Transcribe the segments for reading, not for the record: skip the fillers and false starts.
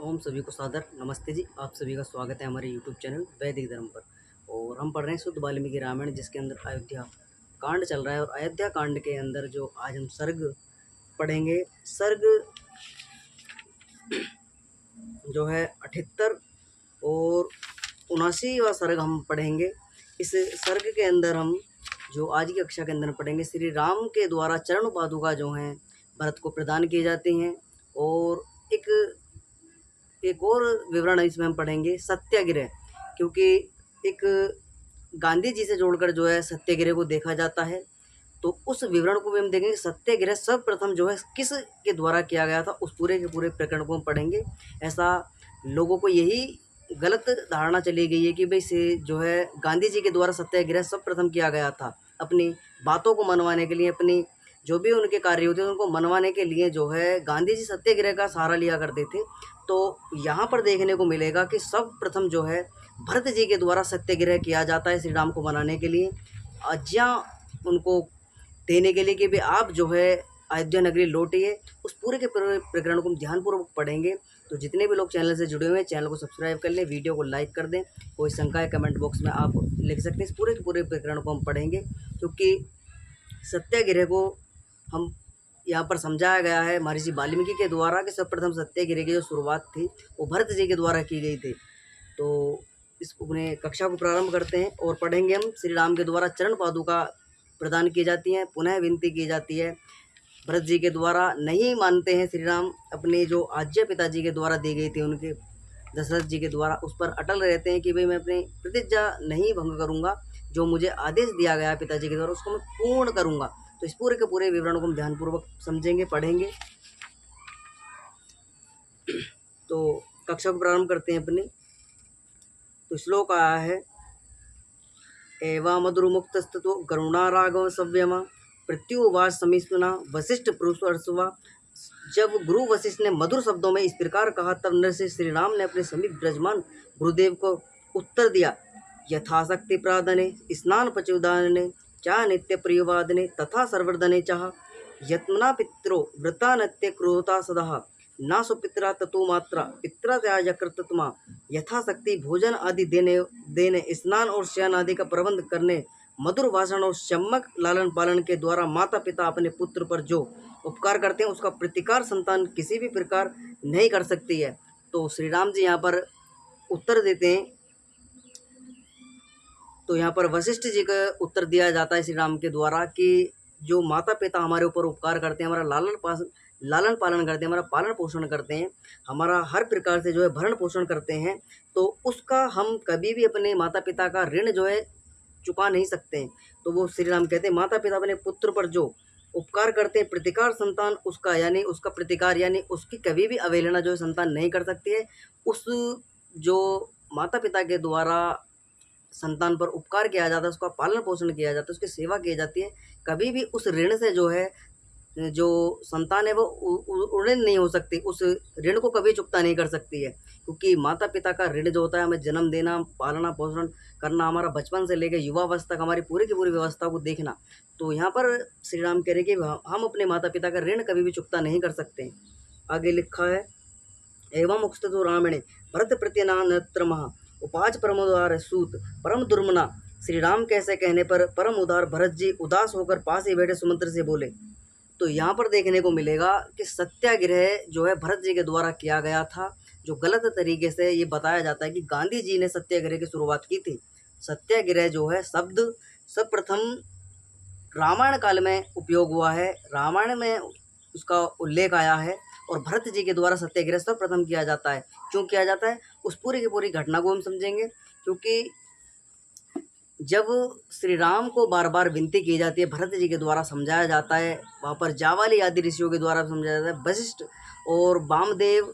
ओम सभी को सादर नमस्ते जी। आप सभी का स्वागत है हमारे यूट्यूब चैनल वैदिक धर्म पर। और हम पढ़ रहे हैं शुद्ध वाल्मीकि रामायण, जिसके अंदर अयोध्या कांड चल रहा है। और अयोध्या कांड के अंदर जो आज हम सर्ग पढ़ेंगे, सर्ग जो है 78 और 79वां सर्ग हम पढ़ेंगे। इस सर्ग के अंदर हम जो आज की कक्षा के अंदर पढ़ेंगे, श्री राम के द्वारा चरण पादुका जो हैं भरत को प्रदान किए जाते हैं। और एक एक और विवरण इसमें हम पढ़ेंगे सत्याग्रह, क्योंकि एक गांधी जी से जोड़कर जो है सत्याग्रह को देखा जाता है। तो उस विवरण को भी हम देखेंगे। सत्याग्रह सर्वप्रथम जो है किस के द्वारा किया गया था, उस पूरे के पूरे प्रकरण को हम पढ़ेंगे। ऐसा लोगों को यही गलत धारणा चली गई है कि भाई से जो है गांधी जी के द्वारा सत्याग्रह सर्वप्रथम किया गया था, अपनी बातों को मनवाने के लिए, अपनी जो भी उनके कार्य होते थे उनको मनवाने के लिए जो है गांधी जी सत्याग्रह का सहारा लिया करते थे। तो यहाँ पर देखने को मिलेगा कि सर्वप्रथम जो है भरत जी के द्वारा सत्याग्रह किया जाता है श्री राम को मनाने के लिए, आज्ञा उनको देने के लिए कि भाई आप जो है अयोध्या नगरी लौटिए। उस पूरे के पूरे प्रकरण को हम ध्यानपूर्वक पढ़ेंगे। तो जितने भी लोग चैनल से जुड़े हुए हैं, चैनल को सब्सक्राइब कर लें, वीडियो को लाइक कर दें। कोई शंका है कमेंट बॉक्स में आप लिख सकते हैं। इस पूरे के पूरे प्रकरण को हम पढ़ेंगे, क्योंकि सत्याग्रह को हम यहाँ पर समझाया गया है महर्षि वाल्मीकि के द्वारा कि सर्वप्रथम सत्याग्रह की जो शुरुआत थी वो भरत जी के द्वारा की गई थी। तो इस अपने कक्षा को प्रारंभ करते हैं और पढ़ेंगे हम। श्री राम के द्वारा चरण पादुका प्रदान की जाती हैं, पुनः विनती की जाती है। भरत जी के द्वारा नहीं मानते हैं श्री राम, अपने जो आज्ञा पिताजी के द्वारा दी गई थी उनके दशरथ जी के द्वारा, उस पर अटल रहते हैं कि भाई मैं अपनी प्रतिज्ञा नहीं भंग करूंगा, जो मुझे आदेश दिया गया है पिताजी के द्वारा उसको मैं पूर्ण करूंगा। तो इस पूरे के पूरे विवरण को हम ध्यानपूर्वक समझेंगे, पढ़ेंगे। तो कक्षा को प्रारंभ करते हैं अपनी। तो श्लोक आया है, एवा मधुरमुक्तस्ततो गरुणाराघव सव्यमा प्रत्युवाच समीस्मना वशिष्ठ पुरुषवा। जब गुरु वशिष्ठ ने मधुर शब्दों में इस प्रकार कहा, तब नरसिंह श्री राम ने अपने समीप विराजमान गुरुदेव को उत्तर दिया, यथाशक्ति प्रादने स्नान पचुदाने चाह नित्य प्रियवादने तथा सर्वर्धने चाह यत्मना पित्रो व्रता नित्य क्रोधता सदा ना सुपित्रा ततो मात्रा पित्रा त्याजकृतमा यथाशक्ति भोजन आदि देने देने स्नान और शयन आदि का प्रबंध करने, मधुर भाषण और सम्यक लालन पालन के द्वारा माता पिता अपने पुत्र पर जो उपकार करते हैं उसका प्रतिकार संतान किसी भी प्रकार नहीं कर सकती है। तो श्री राम जी यहाँ पर उत्तर देते हैं। तो यहाँ पर वशिष्ठ जी का उत्तर दिया जाता है श्री राम के द्वारा कि जो माता पिता हमारे ऊपर उपकार करते हैं, हमारा लालन पालन करते हैं, हमारा पालन पोषण करते हैं, हमारा हर प्रकार से जो है भरण पोषण करते हैं, तो उसका हम कभी भी अपने माता पिता का ऋण जो है चुका नहीं सकते हैं। तो वो श्री राम कहते हैं माता पिता अपने पुत्र पर जो उपकार करते हैं, प्रतिकार संतान उसका यानी उसका प्रतिकार यानी उसकी कभी भी अवहेलना जो है संतान नहीं कर सकती है। उस जो माता पिता के द्वारा संतान पर उपकार किया जाता है, उसका पालन पोषण किया जाता है, उसकी सेवा की जाती है, कभी भी उस ऋण से जो है जो संतान है वो ऋण नहीं हो सकती, उस ऋण को कभी चुकता नहीं कर सकती है। क्योंकि माता पिता का ऋण जो होता है, हमें जन्म देना, पालना पोषण करना, हमारा बचपन से लेकर युवावस्था तक हमारी पूरी की पूरी व्यवस्था को देखना। तो यहाँ पर श्री राम कह रहे कि हम अपने माता पिता का ऋण कभी भी चुकता नहीं कर सकते। आगे लिखा है, एवं उक्ततो रामेण भरत प्रत्यनात्र महा उपाच परम उदार सूत परम दुर्मना। श्री राम कैसे कहने पर परम उदार भरत जी उदास होकर पास ही बैठे सुमंत्र से बोले। तो यहाँ पर देखने को मिलेगा कि सत्याग्रह जो है भरत जी के द्वारा किया गया था, जो गलत तरीके से ये बताया जाता है कि गांधी जी ने सत्याग्रह की शुरुआत की थी। सत्याग्रह जो है शब्द सर्वप्रथम रामायण काल में उपयोग हुआ है, रामायण में उसका उल्लेख आया है। और भरत जी के द्वारा सत्याग्रह सर्वप्रथम किया जाता है। क्यों किया जाता है, उस पूरी की पूरी घटना को हम समझेंगे। क्योंकि जब श्री राम को बार बार विनती की जाती है, भरत जी के द्वारा समझाया जाता है, वहाँ पर जावाली आदि ऋषियों के द्वारा समझाया जाता है, वशिष्ठ और वामदेव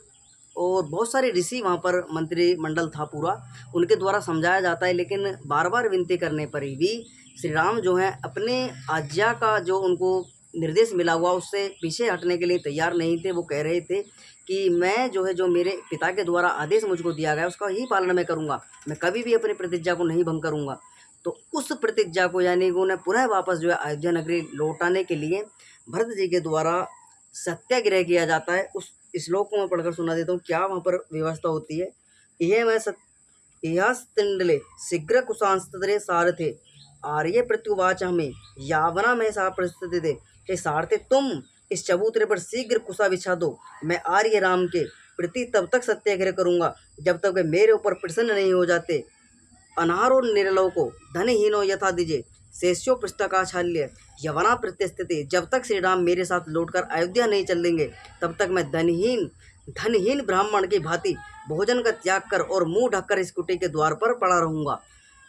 और बहुत सारे ऋषि वहाँ पर मंत्रिमंडल था पूरा, उनके द्वारा समझाया जाता है। लेकिन बार बार विनती करने पर भी श्री राम जो हैं अपने आज्ञा का जो उनको निर्देश मिला हुआ उससे पीछे हटने के लिए तैयार नहीं थे। वो कह रहे थे कि मैं जो है जो मेरे पिता के द्वारा आदेश मुझको दिया गया उसका ही पालन मैं करूँगा, मैं कभी भी अपनी प्रतिज्ञा को नहीं भंग करूँगा। तो उस प्रतिज्ञा को यानी कि उन्हें पुनः वापस जो है अयोध्या नगरी लौटाने के लिए भरत जी के द्वारा सत्याग्रह किया जाता है। उस श्लोक को मैं पढ़कर सुना देता हूँ, क्या वहाँ पर व्यवस्था होती है। यह मैं इहास्तिंडले शीघ्र कुशांस्तरे सारथे आर्य प्रत्युवाच हमें यावना में सा परिस्थिति थे। हे सारथे, तुम इस चबूतरे पर शीघ्र कुशा बिछा दो। मैं आर्य राम के प्रति तब तक सत्याग्रह करूँगा जब तक वे मेरे ऊपर प्रसन्न नहीं हो जाते। अनारो निरलो को धनहीनो यथा दीजे शेष्यो पृष्ठकाछाल्य यवना प्रत्यस्थिति। जब तक श्री राम मेरे साथ लौटकर अयोध्या नहीं चलेंगे तब तक मैं धनहीन ब्राह्मण की भांति भोजन का त्याग कर और मुंह ढककर इस कुटी के द्वार पर पड़ा रहूँगा।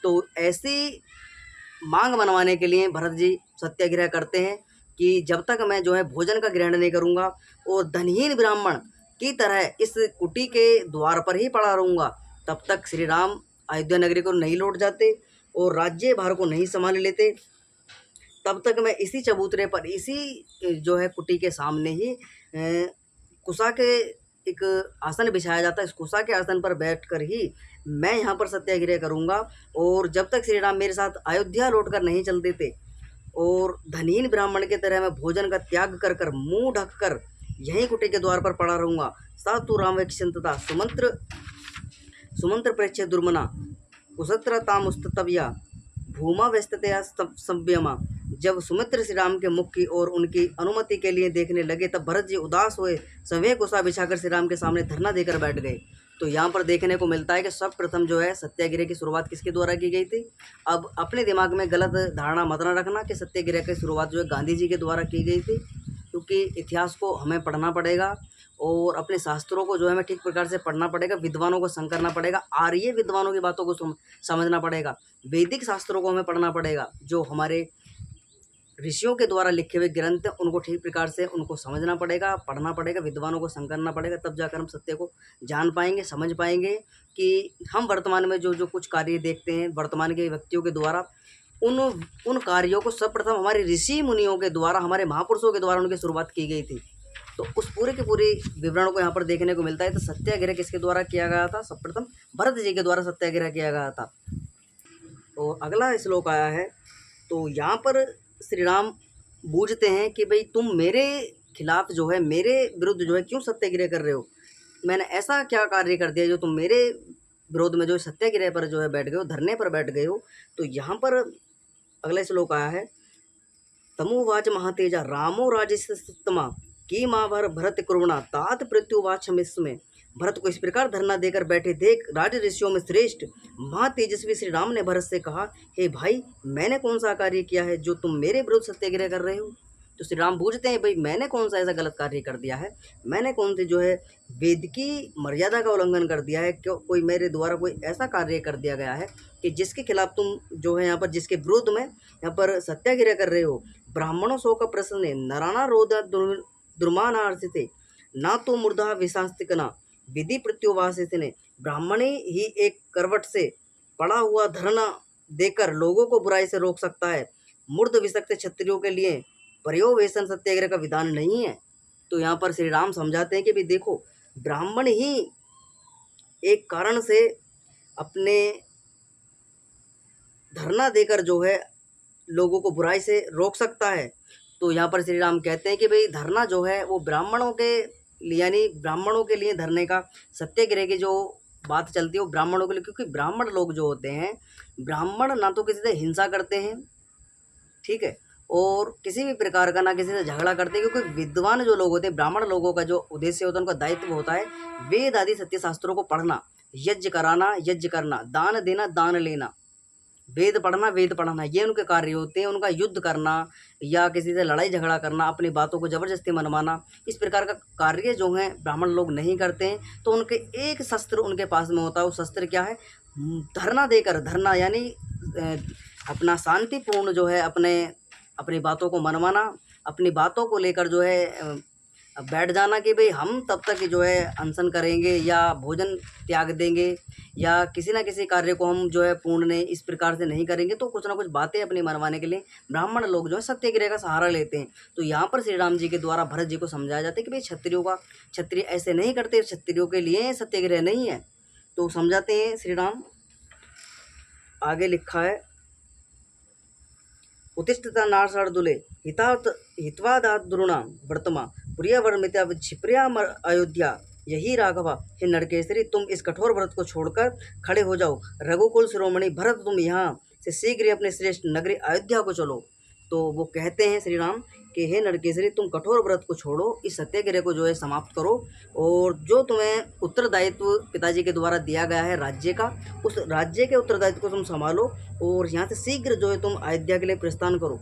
तो ऐसी मांग मनवाने के लिए भरत जी सत्याग्रह करते हैं कि जब तक मैं जो है भोजन का ग्रहण नहीं करूँगा और धनहीन ब्राह्मण की तरह इस कुटी के द्वार पर ही पड़ा रहूँगा, तब तक श्री राम अयोध्या नगरी को नहीं लौट जाते और राज्य भार को नहीं संभाल लेते। तब तक मैं इसी चबूतरे पर, इसी जो है कुटी के सामने ही कुशा के एक आसन बिछाया जाता है, इस कुशा के आसन पर बैठकर ही मैं यहाँ पर सत्याग्रह करूँगा। और जब तक श्री राम मेरे साथ अयोध्या लौटकर नहीं चल देते और धनहीन ब्राह्मण की तरह मैं भोजन का त्याग कर कर मुँह ढक कर यहीं कुटी के द्वार पर पड़ा रहूँगा। सातु राम वैक्षंतता सुमंत्र प्रेक्ष्य दुर्मना कुशत्रतामुस्तव्या भूमा व्यस्ततया संव्यमा। जब सुमित्र श्री राम के मुख की और उनकी अनुमति के लिए देखने लगे तब भरत जी उदास हुए सवे कुशा बिछाकर श्री राम के सामने धरना देकर बैठ गए। तो यहाँ पर देखने को मिलता है कि सर्वप्रथम जो है सत्याग्रह की शुरुआत किसके द्वारा की गई थी। अब अपने दिमाग में गलत धारणा मत न रखना कि सत्याग्रह की शुरुआत जो है गांधी जी के द्वारा की गई थी, क्योंकि इतिहास को हमें पढ़ना पड़ेगा और अपने शास्त्रों को जो है हमें ठीक प्रकार से पढ़ना पड़ेगा, विद्वानों को संग करना पड़ेगा, आर्य विद्वानों की बातों को समझना पड़ेगा, वैदिक शास्त्रों को हमें पढ़ना पड़ेगा, जो हमारे ऋषियों के द्वारा लिखे हुए ग्रंथ उनको ठीक प्रकार से उनको समझना पड़ेगा, पढ़ना पड़ेगा, विद्वानों को संग करना पड़ेगा। तब जाकर हम सत्य को जान पाएंगे, समझ पाएंगे कि हम वर्तमान में जो कुछ कार्य देखते हैं वर्तमान के व्यक्तियों के द्वारा, उन कार्यों को सर्वप्रथम हमारे ऋषि मुनियों के द्वारा, हमारे महापुरुषों के द्वारा उनकी शुरुआत की गई थी। तो उस पूरे के पूरे विवरण को यहाँ पर देखने को मिलता है। तो सत्याग्रह किसके द्वारा किया गया था? सर्वप्रथम भरत जी के द्वारा सत्याग्रह किया गया था। और अगला श्लोक आया है, तो यहाँ पर श्री राम बूझते हैं कि भाई तुम मेरे खिलाफ जो है, मेरे विरुद्ध जो है क्यों सत्याग्रह कर रहे हो, मैंने ऐसा क्या कार्य कर दिया जो तुम मेरे विरोध में जो सत्याग्रह पर जो है बैठ गए हो, धरने पर बैठ गए हो। तो यहाँ पर अगला श्लोक आया है, तमुवाच महातेजा रामो राजस्तमा की माँ भरत कुरुणा तात प्रत्युवाच में। भरत को इस प्रकार धरना देकर बैठे देख राज ऋषियों में श्रेष्ठ महातेजस्वी श्री राम ने भरत से कहा, हे भाई, मैंने कौन सा कार्य किया है जो तुम मेरे विरुद्ध सत्याग्रह कर रहे हो। तो श्री राम पूछते हैं, भाई मैंने कौन सा ऐसा गलत कार्य कर दिया है, मैंने कौन सी जो है वेद की मर्यादा का उल्लंघन कर दिया है, क्यों कोई मेरे द्वारा कोई ऐसा कार्य कर दिया गया है कि जिसके खिलाफ तुम जो है यहाँ पर, जिसके विरुद्ध में यहाँ पर सत्याग्रह कर रहे हो। ब्राह्मणों सो का प्रश्न नराना रोधा दुर्मानार्थिते ना तो मूर्धा विशास्तिकना विधि प्रत्युवासित ने। ब्राह्मण ही एक करवट से पड़ा हुआ धरना देकर लोगों को बुराई से रोक सकता है, मूर्ध विषक्त क्षत्रियों के लिए पर्यवेक्षण सत्याग्रह का विधान नहीं है। तो यहाँ पर श्री राम समझाते हैं कि भाई देखो, ब्राह्मण ही एक कारण से अपने धरना देकर जो है लोगों को बुराई से रोक सकता है। तो यहाँ पर श्री राम कहते हैं कि भाई धरना जो है वो ब्राह्मणों के लिए, यानी ब्राह्मणों के लिए धरने का, सत्याग्रह की जो बात चलती है वो ब्राह्मणों के लिए, क्योंकि ब्राह्मण लोग जो होते हैं, ब्राह्मण ना तो किसी से हिंसा करते हैं, ठीक है, और किसी भी प्रकार का ना किसी से झगड़ा करते हैं, क्योंकि विद्वान जो लोग होते हैं, ब्राह्मण लोगों का जो उद्देश्य होता है, उनका दायित्व होता है वेद आदि सत्य शास्त्रों को पढ़ना, यज्ञ कराना, यज्ञ करना, दान देना, दान लेना, वेद पढ़ना, ये उनके कार्य होते हैं। उनका युद्ध करना या किसी से लड़ाई झगड़ा करना, अपनी बातों को ज़बरदस्ती मनवाना, इस प्रकार का कार्य जो है ब्राह्मण लोग नहीं करते हैं। तो उनके एक शस्त्र उनके पास में होता है, वो शस्त्र क्या है? धरना देकर, धरना यानी अपना शांतिपूर्ण जो है अपनी बातों को मनवाना, अपनी बातों को लेकर जो है बैठ जाना कि भाई हम तब तक जो है अनशन करेंगे या भोजन त्याग देंगे या किसी ना किसी कार्य को हम जो है पूर्ण नहीं, इस प्रकार से नहीं करेंगे। तो कुछ ना कुछ बातें अपनी मनवाने के लिए ब्राह्मण लोग जो है सत्याग्रह का सहारा लेते हैं। तो यहाँ पर श्री राम जी के द्वारा भरत जी को समझाया जाता है कि भाई क्षत्रिय ऐसे नहीं करते, क्षत्रियों के लिए सत्याग्रह नहीं है। तो समझाते हैं श्री राम। आगे लिखा है, उत्तिष्ठता नारसार्दूले हित्वादात द्रोणा वर्तमा प्रियवर्मिता छिप्रिया अयोध्या यही राघवा हे नरकेसरी, तुम इस कठोर व्रत को छोड़कर खड़े हो जाओ। रघुकुल शिरोमणि भरत, तुम यहाँ से शीघ्र ही अपने श्रेष्ठ नगरी अयोध्या को चलो। तो वो कहते हैं श्री राम कि हे नरकेसरी, तुम कठोर व्रत को छोड़ो, इस सत्याग्रह को जो है समाप्त करो, और जो तुम्हें उत्तरदायित्व पिताजी के द्वारा दिया गया है राज्य का, उस राज्य के उत्तरदायित्व को तुम संभालो और यहाँ से शीघ्र जो है तुम अयोध्या के लिए प्रस्थान करो।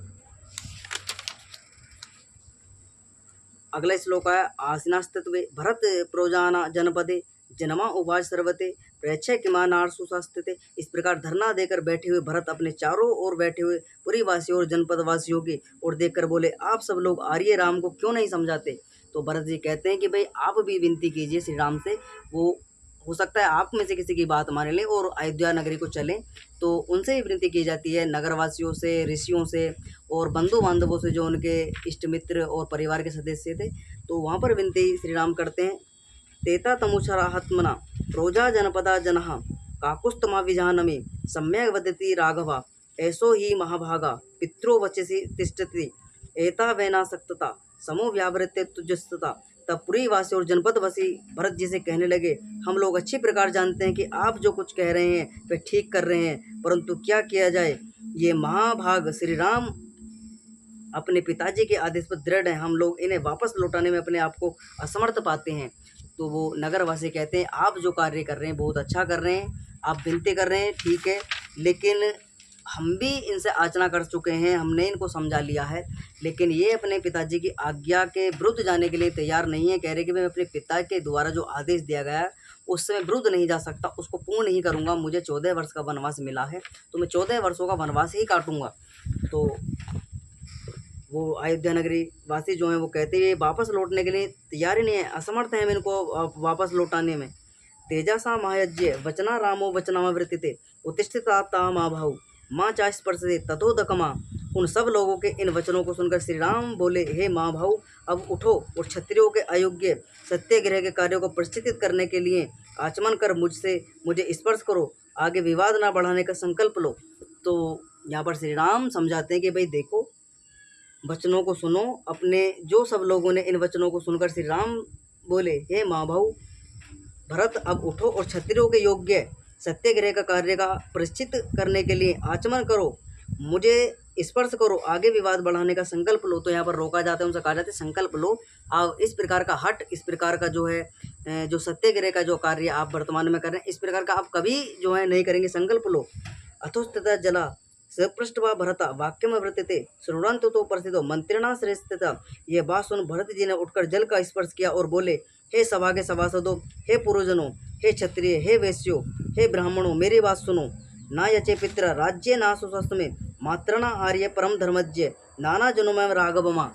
अगला श्लोक है आसीनास्तत्वे भरत प्रोजाना जनपदे जनमा उवाच सर्वते प्रेक्षय किमानार्सु शास्त्रते। इस प्रकार धरना देकर बैठे हुए भरत अपने चारों ओर बैठे हुए पुरी वासियों और जनपद वासियों की ओर देखकर बोले, आप सब लोग आर्य राम को क्यों नहीं समझाते। तो भरत जी कहते हैं कि भाई आप भी विनती कीजिए श्री राम से, वो हो सकता है आप में से किसी की बात मान लें और अयोध्या नगरी को चलें। तो उनसे भी विनती की जाती है, नगरवासियों से, ऋषियों से और बंधु बांधवों से, जो उनके इष्ट मित्र और परिवार के सदस्य थे। तो वहाँ पर विनती श्री राम करते हैं, तेता तमुषराहत्मना प्रोजा जनपदा जनः काकुस्तमा विजानमे सम्यक वदति राघवा ऐसो ही महाभागा पित्रो वचसी तिष्ठति एता वैनासक्तता समो व्यावृत्य तुजस्तता। तब पुरी वासी और जनपद वासी भरत जी से कहने लगे, हम लोग अच्छी प्रकार जानते हैं कि आप जो कुछ कह रहे हैं वे ठीक कर रहे हैं, परंतु क्या किया जाए, ये महाभाग श्री राम अपने पिताजी के आदेश पर दृढ़ हैं, हम लोग इन्हें वापस लौटाने में अपने आप को असमर्थ पाते हैं। तो वो नगरवासी कहते हैं, आप जो कार्य कर रहे हैं बहुत अच्छा कर रहे हैं, आप विनती कर रहे हैं ठीक है, लेकिन हम भी इनसे याचना कर चुके हैं, हमने इनको समझा लिया है, लेकिन ये अपने पिताजी की आज्ञा के विरुद्ध जाने के लिए तैयार नहीं है। कह रहे कि मैं अपने पिता के द्वारा जो आदेश दिया गया है उससे मैं विरुद्ध नहीं जा सकता, उसको पूर्ण नहीं करूँगा। मुझे 14 वर्ष का वनवास मिला है तो मैं 14 वर्षों का वनवास ही काटूँगा। तो वो अयोध्या नगरी वासी जो हैं वो कहते हैं वापस लौटने के लिए तैयार ही नहीं है, असमर्थ हैं इनको वापस लौटाने में। तेजसा महायज्ञ वचना रामो वचनामृतिते उत्तिष्ठता महाभाऊ माँ चास्पर्शे तथोदकमा। उन सब लोगों के इन वचनों को सुनकर श्री राम बोले, हे महाभाऊ, अब उठो और क्षत्रियों के अयोग्य सत्याग्रह के कार्यों को प्रस्थित करने के लिए आचमन कर मुझे स्पर्श करो, आगे विवाद ना बढ़ाने का संकल्प लो। तो यहाँ पर श्री राम समझाते हैं कि भाई देखो, वचनों को सुनो अपने। जो सब लोगों ने इन वचनों को सुनकर श्री राम बोले, हे महाभाऊ भरत, अब उठो और क्षत्रियों के योग्य सत्याग्रह का कार्य का प्रश्चित करने के लिए आचमन करो, मुझे स्पर्श करो, आगे विवाद बढ़ाने का संकल्प लो। तो यहाँ पर रोका जाता है, उनसे कहा जाता है संकल्प लो, आप इस प्रकार का हट, इस प्रकार का जो है जो सत्याग्रह का जो कार्य आप वर्तमान में कर रहे हैं, इस प्रकार का आप कभी जो है नहीं करेंगे, संकल्प लो। अथोस्तता जला सपृष्ठवा भरता वाक्यम वृत्ते श्रृणवन्तु तो प्रसिद्धो मंत्रिणा श्रेष्ठता। यह बात सुन भरत जी ने उठकर जल का स्पर्श किया और बोले, हे सभा के सभासदों, हे पुरोजनों, हे क्षत्रिय, हे वैश्यों, हे ब्राह्मणों, मेरी बात सुनो। ना यचे पित्र राज्य ना सुस्वस्थ में मात्रना आर्य परम धर्मज्ञ नाना जनों में राघवमा।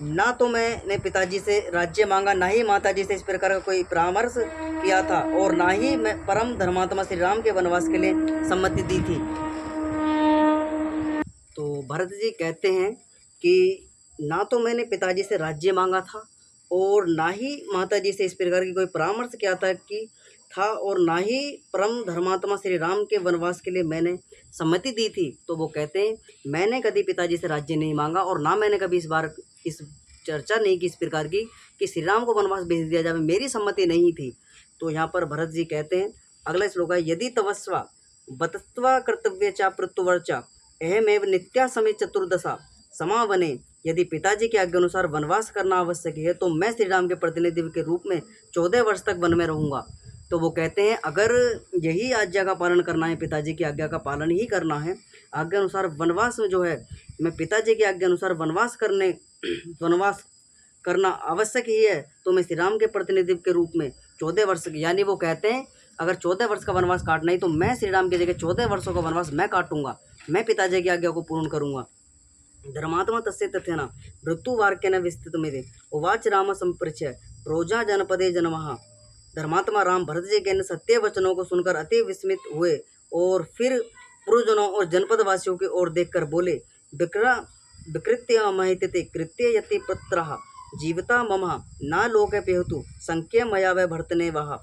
ना तो मैंने पिताजी से राज्य मांगा, ना ही माताजी से इस प्रकार का कोई परामर्श किया था, और ना ही मैं परम धर्मात्मा श्री राम के वनवास के लिए सम्मति दी थी। तो भरत जी कहते हैं कि ना तो मैंने पिताजी से राज्य मांगा था और ना ही माताजी से इस प्रकार की कोई परामर्श किया था और ना ही परम धर्मात्मा श्री राम के वनवास के लिए मैंने सम्मति दी थी। तो वो कहते हैं मैंने कभी पिताजी से राज्य नहीं मांगा और ना मैंने कभी इस चर्चा नहीं की इस प्रकार की कि श्री राम को वनवास भेज दिया जाए, मेरी सम्मति नहीं थी। तो यहाँ पर भरत जी कहते हैं, अगला श्लोक है, यदि तवस्वा बतस्वा कर्तव्य चा प्रत्युवर्चा अहमेव नित्या समय चतुर्दशा समावने। यदि पिताजी के आज्ञा अनुसार वनवास करना आवश्यक है तो मैं श्री राम के प्रतिनिधि के रूप में 14 वर्ष तक वन में रहूँगा। तो वो कहते हैं अगर यही आज्ञा का पालन करना है, पिताजी की आज्ञा का पालन ही करना है, आज्ञा अनुसार वनवास में जो है मैं पिताजी की आज्ञा अनुसार वनवास करना आवश्यक ही है, तो मैं श्री राम के प्रतिनिधि के रूप में 14 वर्ष की, यानी वो कहते हैं अगर 14 वर्ष का वनवास काटना ही तो मैं श्री राम की जगह 14 वर्षों का वनवास मैं काटूंगा, मैं पिताजी की आज्ञा को पूर्ण करूंगा। धर्मात्मा तस्य तथ्यन मृत्युवाक्यन विस्तृत मेरे उवाच राम संपृच्य प्रोजा जनपदे जनमः। धर्मात्मा राम भरत जी के सत्य वचनों को सुनकर अति विस्मित हुए और फिर पुरुजनों और जनपद वासियों की ओर देखकर बोले, विकृत्य महिते कृत्य यति पुत्रः जीवता मम ना लोके पेहतु संख्य मया व भरतने वह।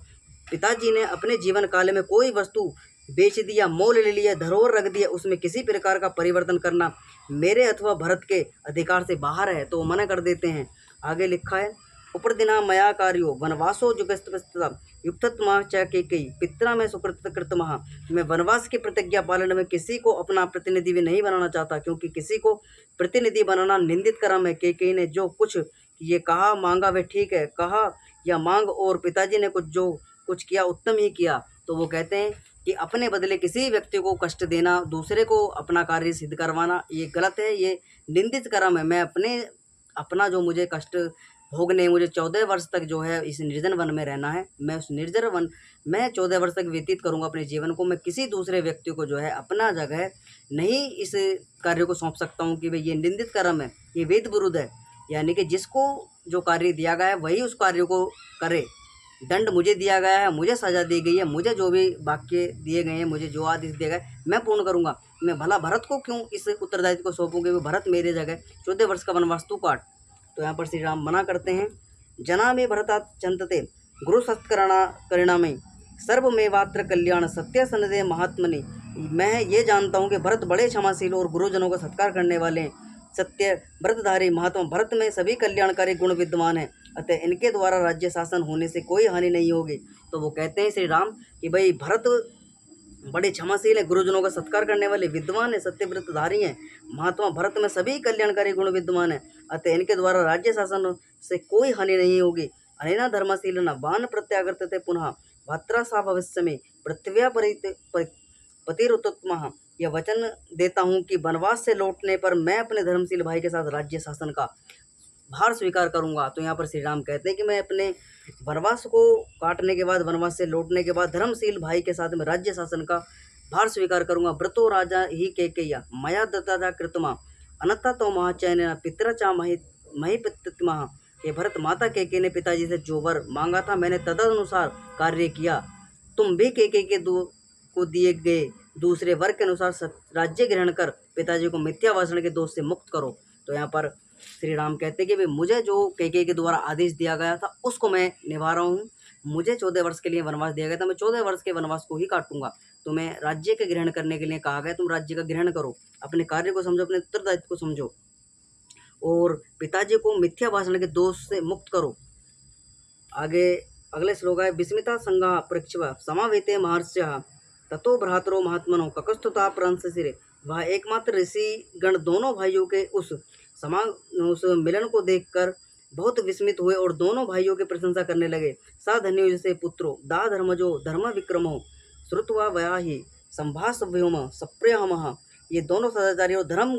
पिताजी ने अपने जीवन काल में कोई वस्तु बेच दिया, मोल ले लिया, धरोहर रख दिया, उसमें किसी प्रकार का परिवर्तन करना मेरे अथवा भरत के अधिकार से बाहर है, तो मना कर देते हैं। आगे लिखा है, उपरदिना मया कार्यो वनवासो जुगस्तवस्तदा युक्तत्मा च केकई पित्रा में सुकृत कृतमहा। मैं वनवास की प्रतिज्ञा पालन में किसी को अपना प्रतिनिधि भी नहीं बनाना चाहता, क्योंकि किसी को प्रतिनिधि बनाना निंदित कर्म है। केकई ने जो कुछ ये कहा मांगा वे ठीक है कहा या मांग, और पिताजी ने जो कुछ किया उत्तम ही किया। तो वो कहते हैं कि अपने बदले किसी व्यक्ति को कष्ट देना, दूसरे को अपना कार्य सिद्ध करवाना, ये गलत है, ये निंदित कर्म है। मैं अपना जो मुझे कष्ट भोगने, मुझे 14 वर्ष तक जो है इस निर्जन वन में रहना है, मैं उस निर्जन वन में 14 वर्ष तक व्यतीत करूंगा अपने जीवन को। मैं किसी दूसरे व्यक्ति को जो है अपना जगह नहीं इस कार्य को सौंप सकता हूँ कि भाई ये निंदित कर्म है, ये वेद विरुद्ध है। यानी कि जिसको जो कार्य दिया गया है वही उस कार्य को करे। दंड मुझे दिया गया है, मुझे सजा दी गई है, मुझे जो भी वाक्य दिए गए हैं, मुझे जो आदेश दिए गए मैं पूर्ण करूंगा। मैं भला भरत को क्यों इस उत्तरदायित्व को सौंपूंगे? वो भरत मेरे जगह 14 वर्ष का वनवास तू काट। तो यहाँ पर श्री राम मना करते हैं, जना में भरतात चंतते गुरु सत्करणा परिणामी सर्वमेवात्र कल्याण सत्य सनदे महात्मनि। मैं ये जानता हूँ कि भरत बड़े क्षमाशील और गुरुजनों का सत्कार करने वाले हैं, सत्य व्रतधारी महात्मा। भरत में सभी कल्याणकारी गुण विद्यमान हैं, अतः इनके द्वारा राज्य शासन होने से कोई हानि नहीं होगी। तो वो कहते हैं श्री राम कि भाई भरत बड़े क्षमाशील है, गुरुजनों का सत्कार करने वाले विद्वान है, सत्यव्रतधारी हैं, महात्मा। भरत में सभी कल्याणकारी गुण विद्यमान है, अतः इनके द्वारा राज्य शासन से कोई हानि नहीं होगी। अनेना धर्मशील न बान प्रत्यागर्तते पुनः भद्रा सा भविष्य में पृथ्व्या पतिरुत्तम। यह वचन देता हूँ कि वनवास से लौटने पर मैं अपने धर्मशील भाई के साथ राज्य शासन का भार स्वीकार करूंगा। तो यहाँ पर श्री राम कहते हैं कि मैं अपने वनवास को काटने के बाद, वनवास से लौटने के बाद धर्मशील भाई के साथ में राज्य शासन का भार स्वीकार करूंगा। व्रतो राजा ही केकैया मया दत्ता कृतमा अनत्ता तो महाचैन पितरा चा मही पितृत्मा। ये भरत माता केके ने पिताजी से जो वर मांगा था मैंने तदनुसार कार्य किया। तुम भी केके के को दिए गए दूसरे वर के अनुसार राज्य ग्रहण कर पिताजी को मिथ्या भाषण के दोष से मुक्त करो। तो यहाँ पर श्री राम कहते कि भाई मुझे जो केके के द्वारा आदेश दिया गया था उसको मैं निभा रहा हूँ। मुझे 14 वर्ष के लिए वनवास दिया गया था, मैं 14 वर्ष के वनवास को ही काटूंगा। तो मैं राज्य के ग्रहण करने के लिए कहा गया, तुम राज्य का ग्रहण करो, अपने कार्य को समझो, अपने उत्तरदायित्व को समझो और पिताजी को मिथ्या भाषण के दोष से मुक्त करो। आगे अगले श्लोक है, विस्मिता संगा पृक्षव समावेते महर्षि ततो भ्रातरो महात्मनो ककस्तुता प्रंस सिरे। वह एकमात्र ऋषि गण दोनों भाइयों के उस मिलन को देखकर बहुत विस्मित हुए और दोनों भाइयों की प्रशंसा करने लगे। सा धन्यो जैसे पुत्रो दा धर्मजो धर्म विक्रमो श्रुत्वा वया ही संभाषव्योम सप्रियमः। ये दोनों सदाचारी और धर्म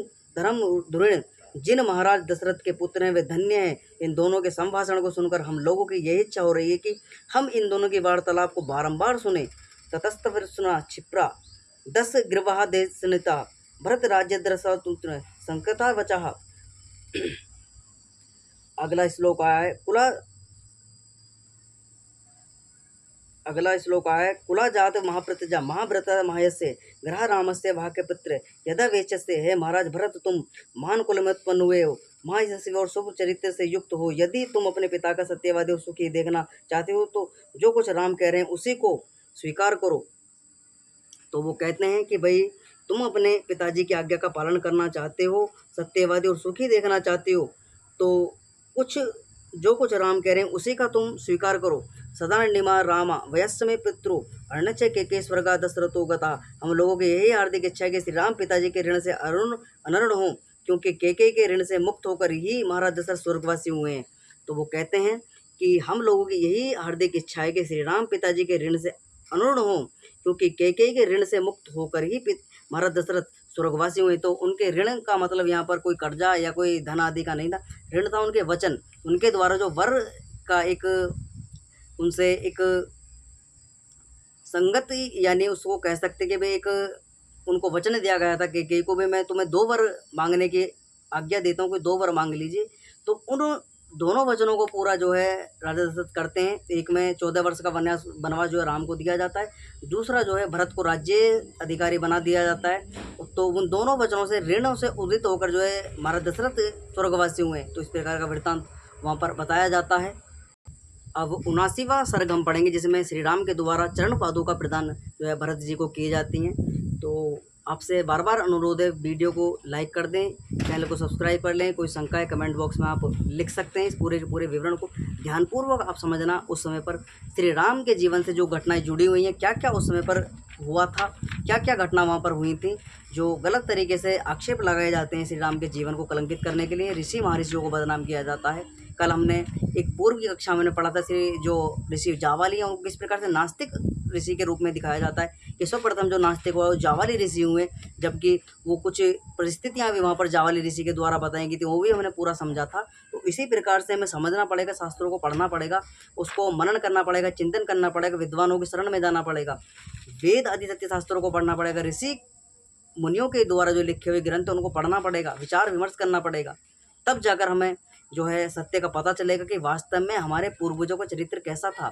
धृण जिन महाराज दशरथ के पुत्र हैं वे धन्य हैं। इन दोनों के संभाषण को सुनकर हम लोगों की यही इच्छा हो रही है कि हम इन दोनों की वार्तालाप को बारंबार सुने। ततस्थ सुना क्षिप्रा 10 ग्रीवा देशनिता भरत राज्य द्रसतुत्र संकता वचः। अगला श्लोक आया है, कुला जात महाप्रतजा महाव्रत महायस्य ग्रह रामस्य वाक्यपुत्र यदा वेचस्य। है महाराज भरत, तुम महान कुल में उत्पन्न हुए हो, महायशस्वी और शुभ चरित्र से युक्त हो। यदि तुम अपने पिता का सत्यवादी और सुखी देखना चाहते हो तो जो कुछ राम कह रहे हैं उसी को स्वीकार करो। तो वो कहते हैं कि भाई तुम अपने पिताजी की आज्ञा का पालन करना चाहते हो, सत्यवादी और सुखी देखना चाहते हो, तो जो कुछ राम कह रहे हैं उसी का तुम स्वीकार करो। सदा निमा रामा वयस्समे पितृ अर्णच के स्वर्गा दशरथो गता। हम लोगों की यही हार्दिक इच्छा है कि श्री राम पिताजी के ऋण से अनर्ण हो, क्योंकि केके के ऋण से मुक्त होकर ही महाराज दशरथ स्वर्गवासी हुए हैं। तो वो कहते हैं कि हम लोगों की यही हार्दिक इच्छा है कि श्री राम पिताजी के ऋण से अनूर्ण हो, क्योंकि केके के ऋण से मुक्त होकर ही महाराज दशरथ स्वर्गवासी हुए। तो उनके ऋण का मतलब यहाँ पर कोई कर्जा या कोई धन आदि का नहीं था, ऋण था उनके वचन, उनके द्वारा जो वर का एक उनसे एक संगति, यानी उसको कह सकते कि भाई एक उनको वचन दिया गया था कि को भी मैं तुम्हें 2 वर मांगने की आज्ञा देता हूँ, कोई 2 वर मांग लीजिए। तो उन दोनों वचनों को पूरा जो है राजा दशरथ करते हैं। एक में 14 वर्ष का वनवास जो है राम को दिया जाता है, दूसरा जो है भरत को राज्य अधिकारी बना दिया जाता है। तो उन दोनों वचनों से ऋणों से उदित होकर जो है महाराज दशरथ स्वर्गवासी हुए। तो इस प्रकार का वृत्तांत वहाँ पर बताया जाता है। अब 79वां सर्ग हम पढ़ेंगे, जिसमें श्री राम के द्वारा चरण पादुका प्रदान जो है भरत जी को की जाती हैं। तो आपसे बार बार अनुरोध है, वीडियो को लाइक कर दें, चैनल को सब्सक्राइब कर लें। कोई शंका है कमेंट बॉक्स में आप लिख सकते हैं। इस पूरे के पूरे विवरण को ध्यानपूर्वक आप समझना। उस समय पर श्री राम के जीवन से जो घटनाएं जुड़ी हुई हैं, क्या क्या उस समय पर हुआ था, क्या क्या घटना वहाँ पर हुई थी, जो गलत तरीके से आक्षेप लगाए जाते हैं श्री राम के जीवन को कलंकित करने के लिए, ऋषि महर्षियों को बदनाम किया जाता है। कल हमने एक पूर्व की कक्षा में पढ़ा था श्री जो ऋषि जावाली हैं उनको किस प्रकार से नास्तिक ऋषि के रूप में दिखाया जाता है कि सर्वप्रथम जो नास्तिक हुआ वो जावाली ऋषि हुए, जबकि वो कुछ परिस्थितियां भी वहाँ पर जावाली ऋषि के द्वारा बताई गई थी, वो भी हमने पूरा समझा था। तो इसी प्रकार से हमें समझना पड़ेगा, शास्त्रों को पढ़ना पड़ेगा, उसको मनन करना पड़ेगा, चिंतन करना पड़ेगा, विद्वानों की शरण में जाना पड़ेगा, वेद आदि सत्य शास्त्रों को पढ़ना पड़ेगा, ऋषि मुनियों के द्वारा जो लिखे हुए ग्रंथ हैं उनको पढ़ना पड़ेगा, विचार विमर्श करना पड़ेगा। तब जाकर हमें जो है सत्य का पता चलेगा कि वास्तव में हमारे पूर्वजों का चरित्र कैसा था,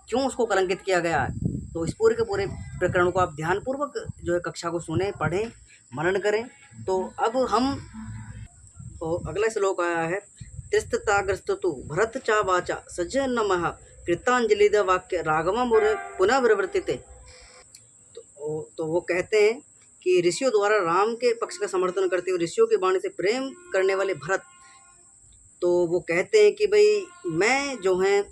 क्यों उसको कलंकित किया गया है। तो इस पूरे के पूरे प्रकरण को आप ध्यानपूर्वक जो है कक्षा को सुने, पढ़ें, मनन करें। तो अब हम अगला श्लोक आया है, त्रिस्तताग्रस्तु भरत चा वाचा सज्जन नमः कृतांजलि वाक्य राघवम और पुनः प्रवर्तिते। तो वो कहते हैं कि ऋषियों द्वारा राम के पक्ष का समर्थन करते हुए ऋषियों की वाणी से प्रेम करने वाले भरत, तो वो कहते हैं कि भाई मैं जो हैं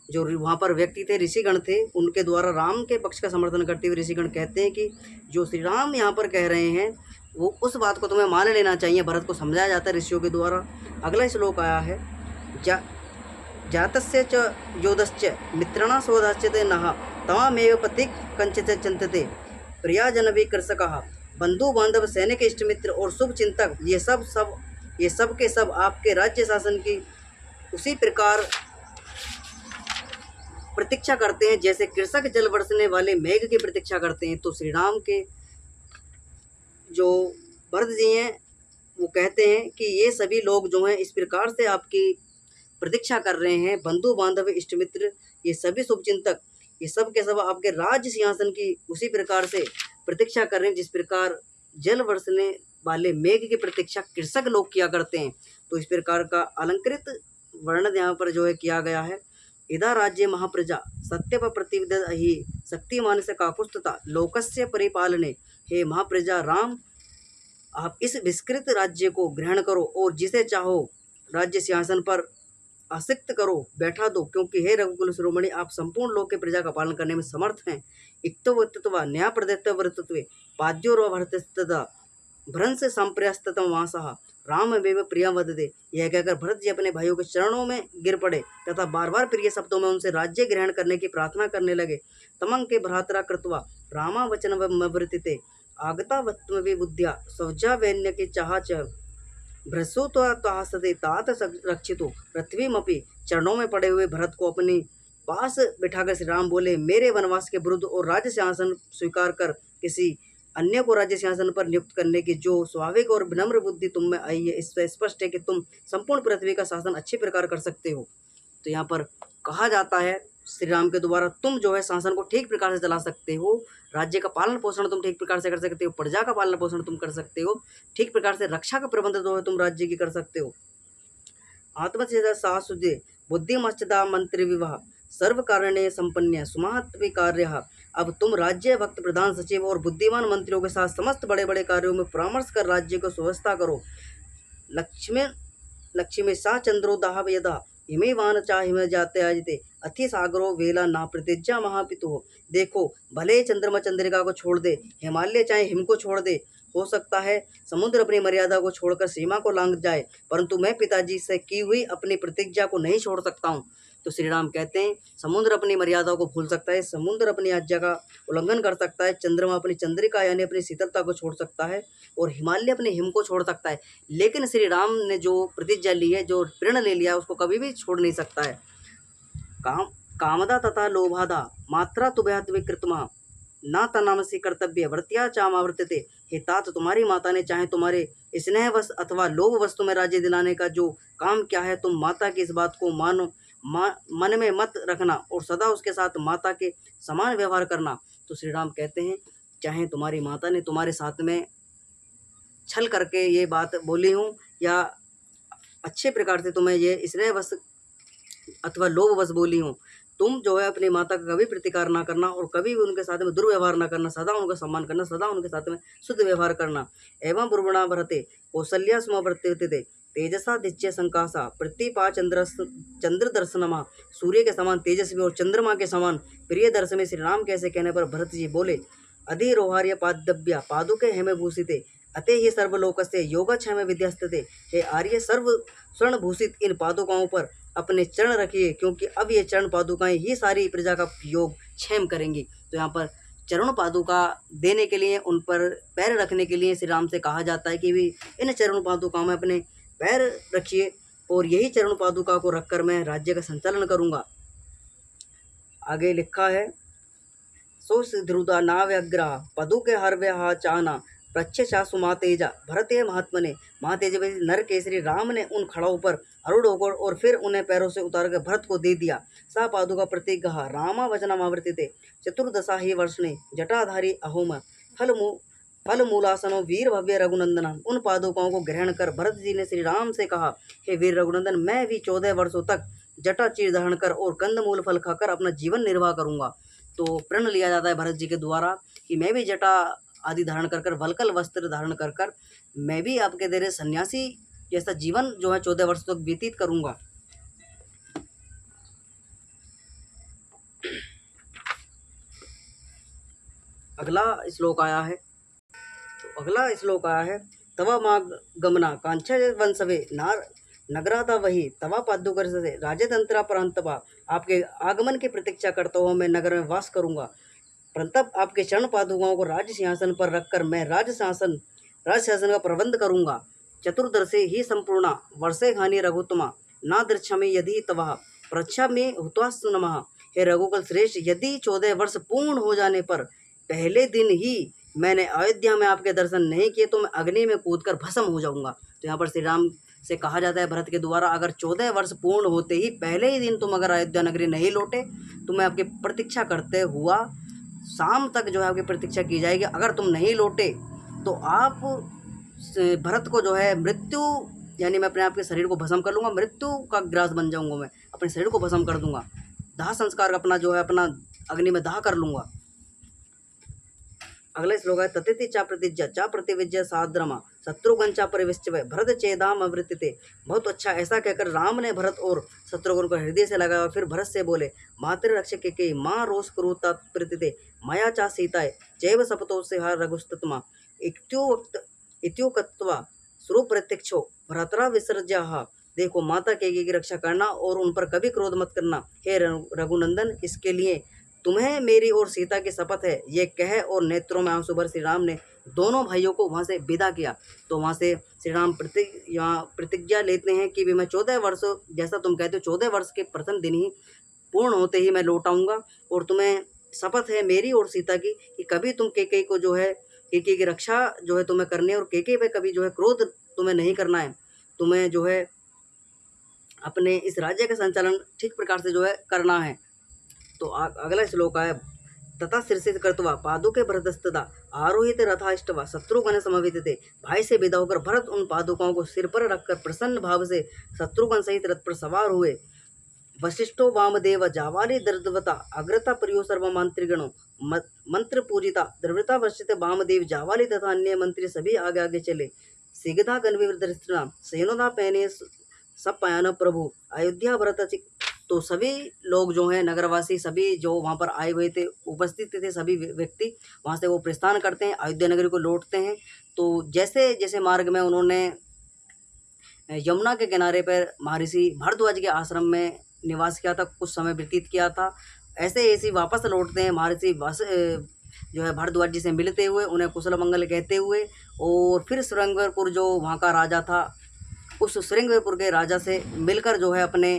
जो वहाँ पर व्यक्ति थे, ऋषिगण थे, उनके द्वारा राम के पक्ष का समर्थन करते हुए ऋषिगण कहते हैं कि जो श्री राम यहाँ पर कह रहे हैं वो उस बात को तुम्हें मान लेना चाहिए। भरत को समझाया जाता है ऋषियों के द्वारा। अगला श्लोक आया है, जा जातस्य च योधश्च मित्रणा स्वधाश्चते नः तवामेव पथिक कंचित चिंतते प्रियाजन भी कृषकः बंधु बांधव सैनिक इष्ट मित्र और शुभ चिंतक ये सब के सब आपके राज्य शासन की उसी प्रकार प्रतीक्षा करते हैं जैसे कृषक जल बरसने वाले मेघ की प्रतीक्षा करते हैं। तो श्री राम के जो भरत जी हैं वो कहते हैं कि ये सभी लोग जो हैं इस प्रकार से आपकी प्रतीक्षा कर रहे हैं, बंधु बांधव इष्ट मित्र ये सभी शुभचिंतक ये सब के सब आपके राज्य सिंहासन की उसी प्रकार से प्रतीक्षा कर रहे हैं जिस प्रकार जल बरसने वाले मेघ की प्रतीक्षा कृषक लोग किया करते हैं। तो इस प्रकार का अलंकृत वर्णन यहाँ पर जो है किया गया है, इदा राज्य महाप्रजा सत्य प्रतिविद ही शक्तिमान से काकुस्तता लोकस्य परिपालने, हे महाप्रजा राम आप इस विस्कृत राज्य को ग्रहण करो और जिसे चाहो राज्य सिंहासन पर आसक्त करो, बैठा दो, क्योंकि हे रघुकुल शिरोमणि आप संपूर्ण लोक के प्रजा का पालन करने में समर्थ हैं। इक्तवत्व न्याय प्रदत्तवर्तत्व पाद्योरभरतस्तदा भ्रंश संप्रयास्तम वासः राम वेव प्रिया वदते। यह कहकर भरत जी अपने भाइयों के चरणों में गिर पड़े तथा बार बार प्रिय शब्दों में उनसे राज्य ग्रहण करने की प्रार्थना करने लगे। तमंग के भ्रातरा कृत्वा रामा वचन वर्तिते आगता वत्म बुद्धिया सौजा वैन्य के चाह च भ्रसुत्वासते तात रक्षितो पृथ्वीमपि। चरणों में पड़े हुए भरत को अपने पास बिठाकर श्री राम बोले, मेरे वनवास के विरुद्ध और राज्य सिंहासन स्वीकार कर किसी अन्य को राज्य सिंहासन पर नियुक्त करने की जो स्वाभाविक और विनम्र बुद्धि तुम में आई है, इससे स्पष्ट है कि तुम संपूर्ण पृथ्वी का शासन अच्छे प्रकार कर सकते हो। तो यहाँ पर कहा जाता है श्री राम के द्वारा तुम जो है शासन को ठीक प्रकार से चला सकते हो, राज्य का पालन पोषण तुम ठीक प्रकार से कर सकते हो, प्रजा का पालन पोषण तुम कर सकते हो, ठीक प्रकार से रक्षा का प्रबंध जो है तुम राज्य की कर सकते हो। आत्मचेता सासुदे बुद्धिमश्चदा मंत्री विवाह सर्व कारणे संपन्न सुमहत्व कार्य। अब तुम राज्य भक्त प्रधान सचिव और बुद्धिमान मंत्रियों के साथ समस्त बड़े बड़े कार्यों में परामर्श कर राज्य को सुव्यवस्था करो। लक्ष्मी सा चंद्रो दाह यदा हिमे वान चा हिम जाते आजते अति सागरो वेला ना प्रतिज्ञा महापितु। देखो भले चंद्रमा चंद्रिका को छोड़ दे, हिमालय चाहे हिम को छोड़ दे, हो सकता है समुद्र अपनी मर्यादा को छोड़कर सीमा को लांघ जाए, परंतु मैं पिताजी से की हुई अपनी प्रतिज्ञा को नहीं छोड़ सकता हूँ। तो श्री राम कहते हैं समुद्र अपनी मर्यादा को भूल सकता है, समुद्र अपनी आज्ञा का उल्लंघन कर सकता है, चंद्रमा अपनी चंद्रिका यानी अपनी शीतलता को छोड़ सकता है और हिमालय अपने हिम को छोड़ सकता है, लेकिन श्री राम ने जो प्रतिज्ञा ली है, जो प्रण ले लिया है, उसको कभी भी छोड़ नहीं सकता है। कामदा तथा लोभादा मात्रा तुभ्यात विकृतमा ना तनामसी कर्तव्य वर्त्या चामावर्तते। हे तात तुम्हारी माता ने चाहे तुम्हारे स्नेहवश अथवा लोभ वस्तु में राज्य दिलाने का जो काम क्या है, तुम माता की इस बात को मानो मन में मत रखना और सदा उसके साथ माता के समान व्यवहार करना। तो श्री राम कहते हैं चाहे तुम्हारी माता ने तुम्हारे साथ में छल करके ये बात बोली हूँ या अच्छे प्रकार से तुम्हें ये स्नेहवश अथवा लोभवश बोली हूँ, तुम जो है अपनी माता का कभी प्रतिकार ना करना और कभी भी उनके साथ में दुर्व्यवहार ना करना, सदा उनका सम्मान करना, सदा उनके साथ में शुद्ध व्यवहार करना। एवं ब्रुवणा भरते कौसल्या स्म वर्तते तेजसा दिच्य संकासा प्रतिपा चंद्र दर्शनमा। सूर्य के समान तेजस्वी और चंद्रमा के समान प्रिय दर्शन श्री राम कैसे कहने पर भरत जी बोले, अधिरोहार्य पादव्या पादुके हेमे भूषिते अते ही सर्वलोकस्य योगक्षेम विद्यास्ते। हे आर्य सर्व स्वर्ण भूषित इन पादुकाओं पर अपने चरण रखिए, क्योंकि अब ये चरण पादुकाएं ही सारी प्रजा का योग क्षेम करेंगी। तो यहाँ पर चरण पादुका देने के लिए, उन पर पैर रखने के लिए श्री राम से कहा जाता है कि भी इन चरण पादुकाओं में अपने पैर रखिए और यही चरण पादुका को रखकर मैं राज्य का संचालन करूँगा। आगे लिखा है, सो ध्रुदा नाव्यग्रा पदुके हर्व्यहा चाना प्रत्यक्षा सुमातेजा भरते महात्मने। महातेज नर केसरी राम ने उन खड़ाओं पर आरूढ़ होकर और फिर उन्हें पैरों से उतार कर भरत को दे दिया। सा पादुका प्रतीक रामा वचनामावर्तिते चतुर्दशा ही वर्षणे जटाधारी अहोम फल मूलासनो वीर भव्य रघुनंदना। उन पादुकाओं को ग्रहण कर भरत जी ने श्री राम से कहा, हे वीर रघुनंदन, मैं भी 14 वर्षों तक जटा चीर धारण कर और कंदमूल फल खाकर अपना जीवन निर्वाह करूंगा। तो प्रण लिया जाता है भरत जी के द्वारा कि मैं भी जटा आदि धारण कर कर, वल्कल वस्त्र धारण कर कर मैं भी आपके तेरे सन्यासी जैसा जीवन जो है 14 वर्ष तक व्यतीत करूंगा। अगला श्लोक आया है, तो अगला श्लोक आया है, तवा माँ गमना कांक्षा वंशवे नार नगराता वही तवा पादुकर से राजतंत्रा परंतपा। आपके आगमन की प्रतीक्षा करता हुआ मैं नगर में वास करूंगा, परंतु आपके चरण पादुकाओं को राज सिंहासन पर रखकर मैं राज शासन का प्रबंध करूंगा। चतुर्दशे ही संपूर्णा वर्षे घानी रघुत्तमा ना दृक्षमे यदि तवः प्रच्छा में हुत्वास्तु नमः। हे रघुकुल श्रेष्ठ, यदि 14 वर्ष पूर्ण हो जाने पर पहले दिन ही मैंने अयोध्या में आपके दर्शन नहीं किए तो मैं अग्नि में कूदकर भस्म हो जाऊंगा। तो यहाँ पर श्री राम से कहा जाता है भरत के द्वारा, अगर 14 वर्ष पूर्ण होते ही पहले ही दिन तुम अगर अयोध्या नगरी नहीं लौटे तो मैं आपकी प्रतीक्षा करते हुआ शाम तक जो है आपकी प्रतीक्षा की जाएगी। अगर तुम नहीं लौटे तो आप भरत को जो है मृत्यु, यानी मैं अपने आप के शरीर को भस्म कर लूँगा, मृत्यु का ग्रास बन जाऊँगा, मैं अपने शरीर को भस्म कर दूंगा, दाह संस्कार अपना जो है अपना अग्नि में दाह कर लूँगा। अगला श्लोक है, ततिथि चा प्रतिज्ञा चा प्रतिविज्ञा साद्रमा शत्रुघ्न चा परिविश्चय भरत चेदाम अवृत्ते। बहुत अच्छा, ऐसा कहकर राम ने भरत और शत्रुघ्न को हृदय से लगाया। फिर भरत से बोले, मातृ रक्षक के माँ रोष क्रूता प्रतीते मया चा सीताए चैव सपतो से हर रघुस्तमा इत्युक्त्वा सुप्रत्यक्षो भ्रातरा विसर्ज्य। देखो, माता केकई की रक्षा करना और उन पर कभी क्रोध मत करना। हे रघुनंदन, इसके लिए तुम्हें मेरी और सीता की शपथ है। ये कह और नेत्रों में आंसू भर श्री राम ने दोनों भाइयों को वहाँ से विदा किया। तो वहाँ से श्री राम प्रतिज्ञा लेते हैं कि भी मैं 14 वर्ष, जैसा तुम कहते हो 14 वर्ष के प्रथम दिन ही पूर्ण होते ही मैं लौट आऊँगा, और तुम्हें शपथ है मेरी और सीता की कि कभी तुम केकई को जो है, केकई की रक्षा जो है तुम्हें करनी है और केकई पे कभी जो है क्रोध तुम्हें नहीं करना है। तुम्हें जो है अपने इस राज्य का संचालन ठीक प्रकार से जो है करना है। तो अगला श्लोक है, तथा शीर्षित कर्तवा पादुके भरतस्तदा आरोहित रथाष्टवा शत्रुघ्न समवेतिते। भाई से विदा होकर भरत उन पादुकाओं को सिर पर रखकर प्रसन्न भाव से शत्रुघ्न सहित रथ पर सवार हुए। वशिष्ठो वामदेव जावाली दर्दवता अग्रता प्रियो सर्वमंत्रिगणों मंत्र पूजिता द्रवृता वशिष्ठ वामदेव जावाली तथा अन्य मंत्री सभी आगे आगे चले। सिगधा गणविवृतृष्णा सेनोदा पहने सब पयान प्रभु अयोध्या भरत। तो सभी लोग जो हैं नगरवासी, सभी जो वहाँ पर आए हुए थे, उपस्थित थे, सभी व्यक्ति वहाँ से वो प्रस्थान करते हैं, अयोध्या नगरी को लौटते हैं। तो जैसे जैसे मार्ग में उन्होंने यमुना के किनारे पर महर्षि भारद्वाज के आश्रम में निवास किया था, कुछ समय व्यतीत किया था, ऐसे ऐसे वापस लौटते हैं महर्षि जो है भारद्वाज जी से मिलते हुए, उन्हें कुशल मंगल कहते हुए, और फिर श्रृंगारपुर जो वहाँ का राजा था, उस श्रृंगारपुर के राजा से मिलकर जो है अपने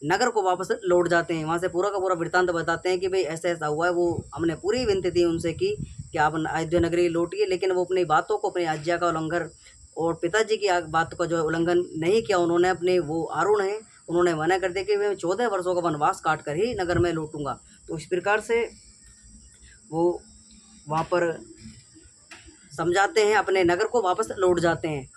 नगर को वापस लौट जाते हैं। वहाँ से पूरा का पूरा वृत्तांत बताते हैं कि भाई ऐसा ऐसा हुआ है। वो हमने पूरी विनती थी उनसे की कि आप अयोध्या नगरी लौटिए, लेकिन वो अपनी बातों को, अपनी आज्ञा का उल्लंघन और पिताजी की बात का जो है उल्लंघन नहीं किया। उन्होंने अपने वो आरुण है, उन्होंने मना कर दिया कि मैं 14 वर्षों का वनवास काट कर ही नगर में लौटूंगा। तो इस प्रकार से वो वहाँ पर समझाते हैं, अपने नगर को वापस लौट जाते हैं।